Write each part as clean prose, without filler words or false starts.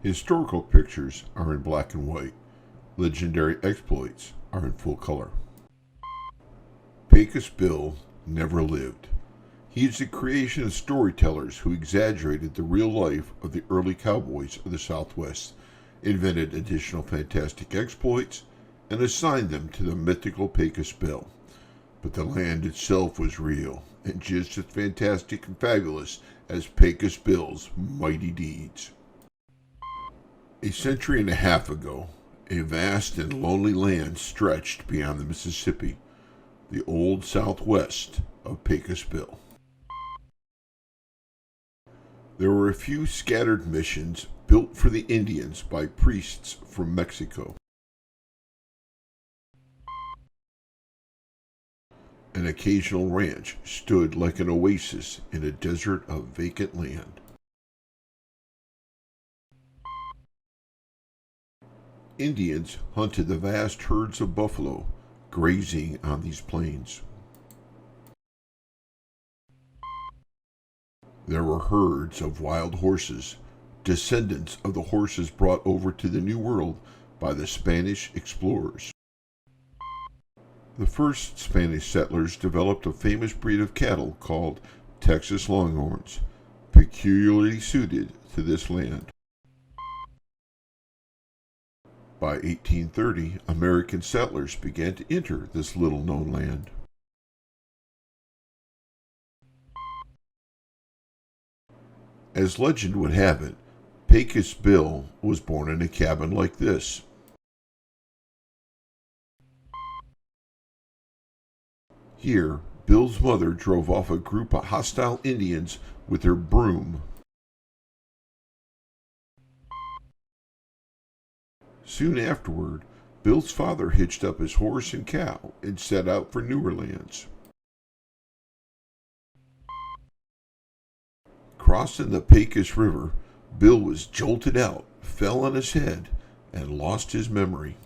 Historical pictures are in black and white. Legendary exploits are in full color. Pecos Bill never lived. He is the creation of storytellers who exaggerated the real life of the early cowboys of the Southwest, invented additional fantastic exploits, and assigned them to the mythical Pecos Bill. But the land itself was real, and just as fantastic and fabulous as Pecos Bill's mighty deeds. A century and a half ago, a vast and lonely land stretched beyond the Mississippi, the old Southwest of Pecos Bill. There were a few scattered missions built for the Indians by priests from Mexico. An occasional ranch stood like an oasis in a desert of vacant land. Indians hunted the vast herds of buffalo grazing on these plains. There were herds of wild horses, descendants of the horses brought over to the New World by the Spanish explorers. The first Spanish settlers developed a famous breed of cattle called Texas Longhorns, peculiarly suited to this land. By 1830, American settlers began to enter this little-known land. As legend would have it, Pecos Bill was born in a cabin like this. Here, Bill's mother drove off a group of hostile Indians with her broom. Soon afterward, Bill's father hitched up his horse and cow and set out for newer lands. Crossing the Pecos River, Bill was jolted out, fell on his head, and lost his memory.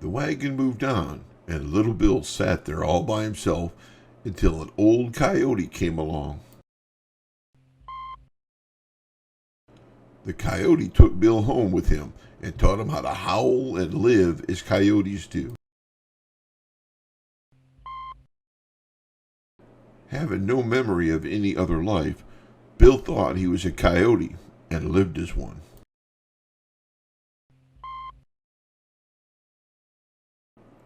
The wagon moved on, and little Bill sat there all by himself until an old coyote came along. The coyote took Bill home with him and taught him how to howl and live as coyotes do. Having no memory of any other life, Bill thought he was a coyote and lived as one.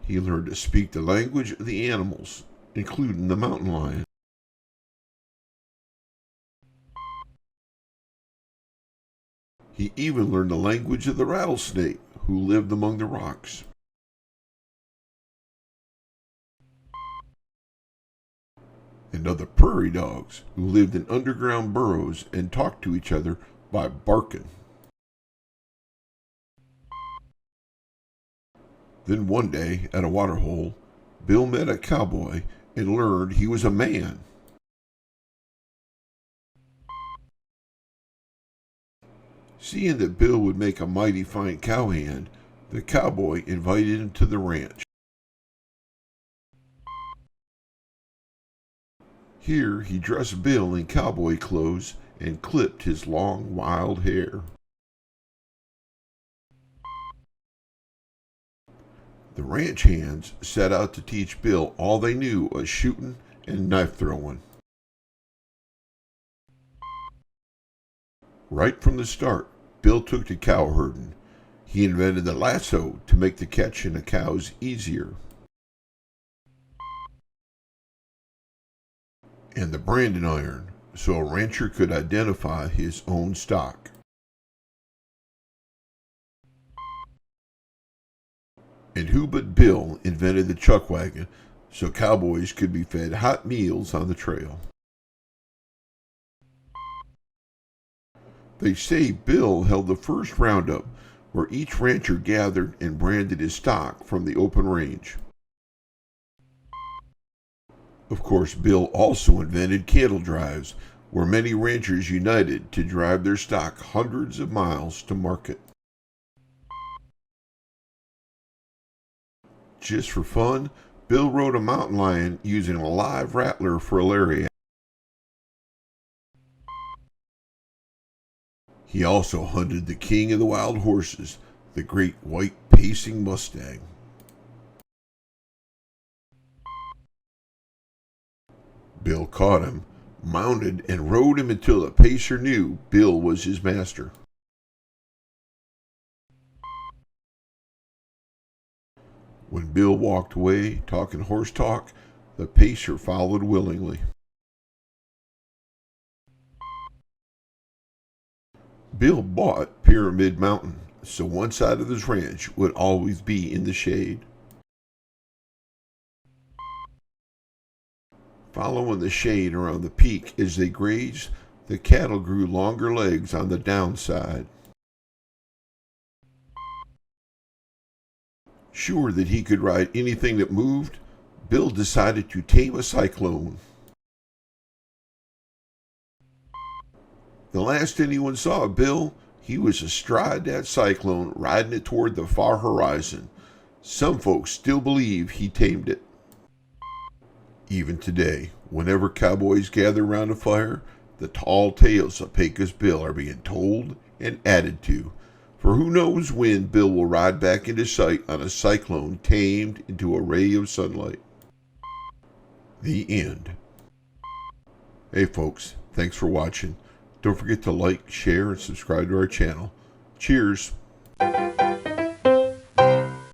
He learned to speak the language of the animals, including the mountain lion. He even learned the language of the rattlesnake, who lived among the rocks. And other prairie dogs, who lived in underground burrows and talked to each other by barking. Then one day, at a waterhole, Bill met a cowboy and learned he was a man. Seeing that Bill would make a mighty fine cowhand, the cowboy invited him to the ranch. Here he dressed Bill in cowboy clothes and clipped his long wild hair. The ranch hands set out to teach Bill all they knew of shooting and knife throwing. Right from the start, Bill took to cowherding. He invented the lasso to make the catching of cows easier, and the branding iron so a rancher could identify his own stock. And who but Bill invented the chuck wagon so cowboys could be fed hot meals on the trail. They say Bill held the first roundup, where each rancher gathered and branded his stock from the open range. Of course, Bill also invented cattle drives, where many ranchers united to drive their stock hundreds of miles to market. Just for fun, Bill rode a mountain lion using a live rattler for a lariat. He also hunted the king of the wild horses, the Great White Pacing Mustang. Bill caught him, mounted, and rode him until the pacer knew Bill was his master. When Bill walked away, talking horse talk, the pacer followed willingly. Bill bought Pyramid Mountain, so one side of his ranch would always be in the shade. Following the shade around the peak as they grazed, the cattle grew longer legs on the downside. Sure that he could ride anything that moved, Bill decided to tame a cyclone. The last anyone saw of Bill, he was astride that cyclone, riding it toward the far horizon. Some folks still believe he tamed it. Even today, whenever cowboys gather around a fire, the tall tales of Pecos Bill are being told and added to. For who knows when Bill will ride back into sight on a cyclone tamed into a ray of sunlight. The end. Hey folks, thanks for watching. Don't forget to like, share, and subscribe to our channel. Cheers.